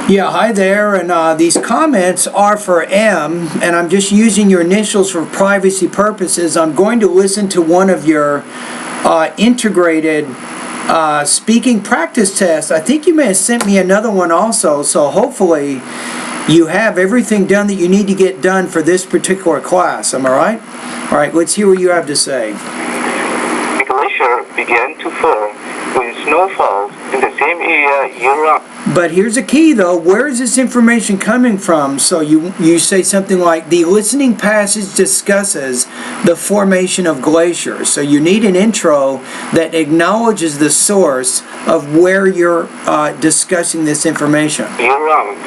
Yeah, hi there, and these comments are for M, and I'm just using your initials for privacy purposes. I'm going to listen to one of your integrated speaking practice tests. I think you may have sent me another one also, so hopefully you have everything done that you need to get done for this particular class. Am I right? All right, let's hear what you have to say. The glacier began to form with snowfalls in the same area year-round. But here's a key though, where is this information coming from? So you say something like, the listening passage discusses the formation of glaciers. So you need an intro that acknowledges the source of where you're discussing this information. Year-round,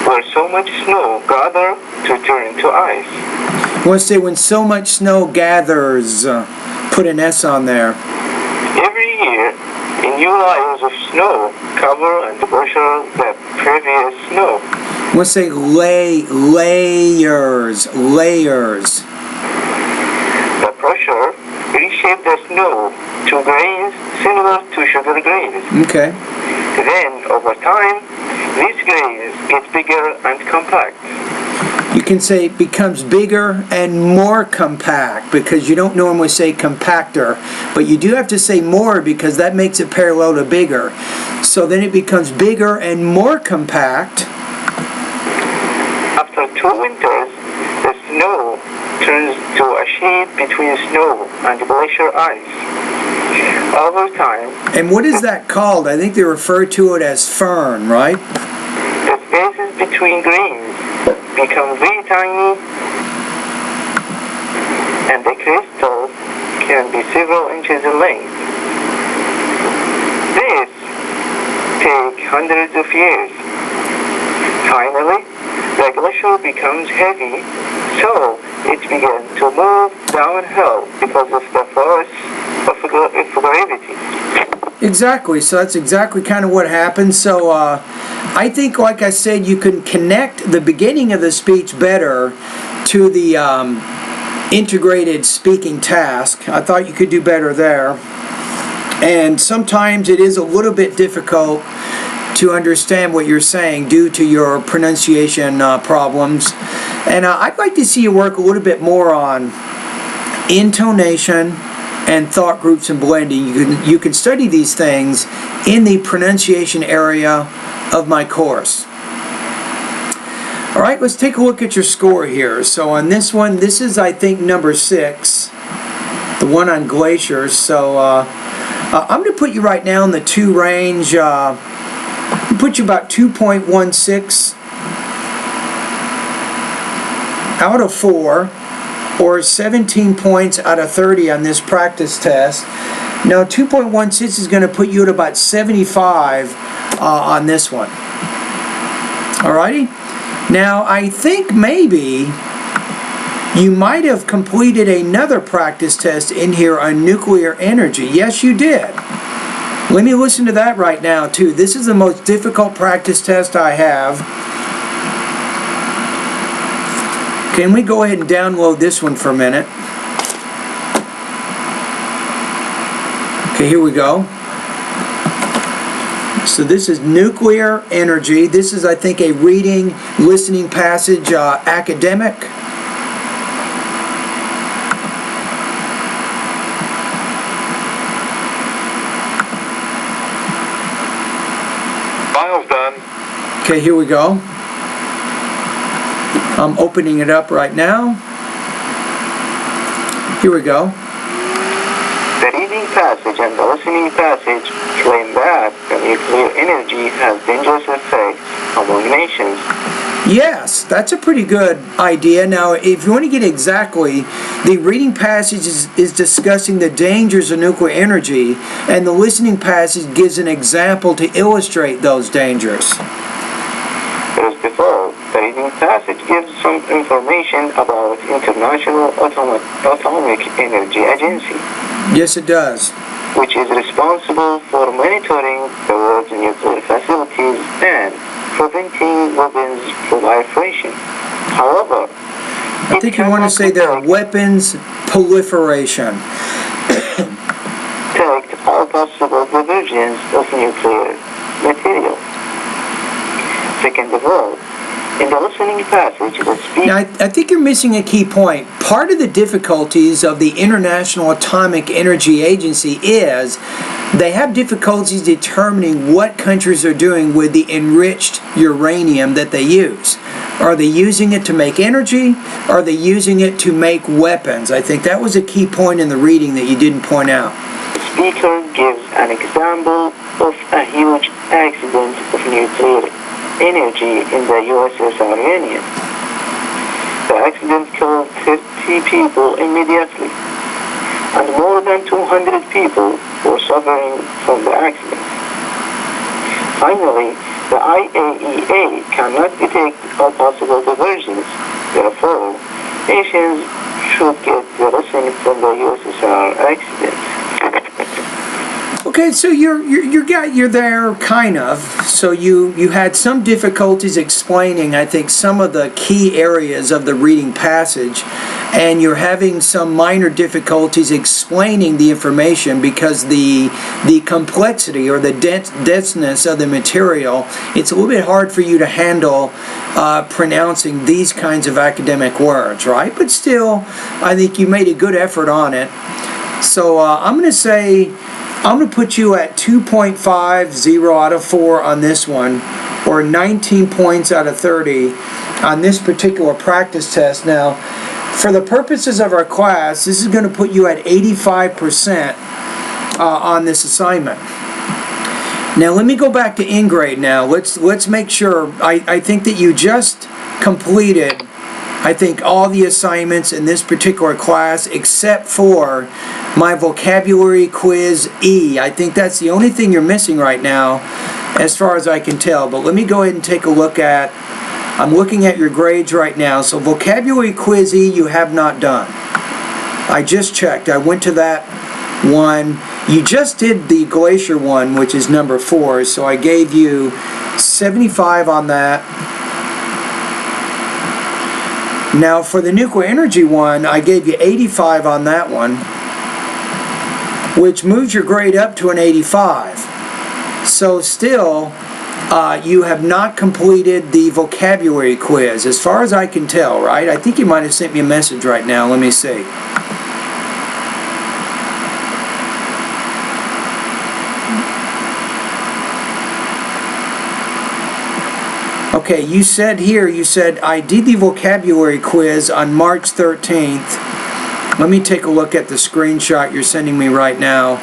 where so much snow gathers to turn into ice. I want to say when so much snow gathers, put an S on there. Every year, new layers of snow cover and pressure the previous snow. Let's say layers. The pressure reshapes the snow to grains similar to sugar grains. Okay. Then, over time, these grains get bigger and compact. You can say it becomes bigger and more compact, because you don't normally say compactor, but you do have to say more because that makes it parallel to bigger. So then it becomes bigger and more compact. After 2 winters, the snow turns to a shade between snow and glacier ice. Over time... And what is that called? I think they refer to it as fern, right? The spaces between grains become very tiny, and the crystals can be several inches in length. This takes hundreds of years. Finally, the glacier becomes heavy, so it begins to move downhill because of the force of gravity. Exactly, so that's exactly kind of what happens. So I think, like I said, you can connect the beginning of the speech better to the integrated speaking task. I thought you could do better there. And sometimes it is a little bit difficult to understand what you're saying due to your pronunciation problems. And I'd like to see you work a little bit more on intonation and thought groups and blending. You can study these things in the pronunciation area of my course. All right, let's take a look at your score here. So on this one, this is, I think, number 6, the one on glaciers. So I'm going to put you right now in the 2 range. Put you about 2.16 out of 4, or 17 points out of 30 on this practice test. Now 2.16 is going to put you at about 75 on this one. Alrighty? Now I think maybe you might have completed another practice test in here on nuclear energy. Yes, you did. Let me listen to that right now too. This is the most difficult practice test I have. Can we go ahead and download this one for a minute? Okay, here we go. So this is nuclear energy. This is, I think, a reading, listening passage, academic. File's done. Okay, here we go. I'm opening it up right now. Here we go. The reading passage and the listening passage claim that the nuclear energy has dangerous effects among nations. Yes, that's a pretty good idea. Now, if you want to get exactly, the reading passage is discussing the dangers of nuclear energy, and the listening passage gives an example to illustrate those dangers. As before, the reading passage gives some information about International Atomic Energy Agency. Yes, it does. Which is responsible for monitoring the world's nuclear facilities and preventing weapons proliferation. However, I think you want to say there are weapons proliferation. Detect all possible diversions of nuclear material. Second of all, in the listening passage, the speaker... Now, I think you're missing a key point. Part of the difficulties of the International Atomic Energy Agency is they have difficulties determining what countries are doing with the enriched uranium that they use. Are they using it to make energy? Are they using it to make weapons? I think that was a key point in the reading that you didn't point out. The speaker gives an example of a huge accident of nuclear energy in the USSR Union. The accident killed 30 people immediately, and more than 200 people were suffering from the accident. Finally, the IAEA cannot detect all possible diversions. Therefore, nations should get the lesson from the USSR accident. Okay, so you're there, kind of. So you had some difficulties explaining, I think, some of the key areas of the reading passage, and you're having some minor difficulties explaining the information because the complexity or the denseness of the material, it's a little bit hard for you to handle pronouncing these kinds of academic words, right? But still, I think you made a good effort on it. So I'm going to say, I'm going to put you at 2.50 out of 4 on this one, or 19 points out of 30 on this particular practice test. Now, for the purposes of our class, this is going to put you at 85% on this assignment. Now, let me go back to in-grade now. Let's make sure. I think that you just completed, I think, all the assignments in this particular class except for my vocabulary quiz E. I think that's the only thing you're missing right now as far as I can tell. But let me go ahead and take a look at, I'm looking at your grades right now. So vocabulary quiz E you have not done. I just checked. I went to that one. You just did the glacier one, which is number 4. So I gave you 75 on that. Now for the nuclear energy one, I gave you 85 on that one, which moves your grade up to an 85. So still, you have not completed the vocabulary quiz, as far as I can tell, right? I think you might have sent me a message right now. Let me see. Okay, you said here, you said, I did the vocabulary quiz on March 13th. Let me take a look at the screenshot you're sending me right now.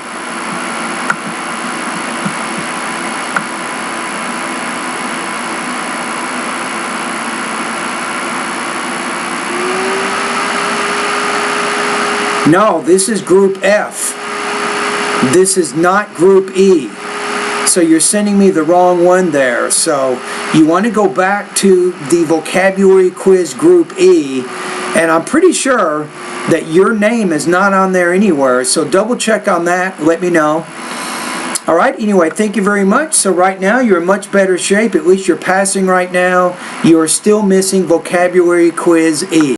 No, this is Group F. This is not Group E. So you're sending me the wrong one there. So you want to go back to the vocabulary quiz Group E, and I'm pretty sure that your name is not on there anywhere. So double check on that. Let me know. All right. Anyway, thank you very much. So right now you're in much better shape. At least you're passing right now. You are still missing vocabulary quiz E.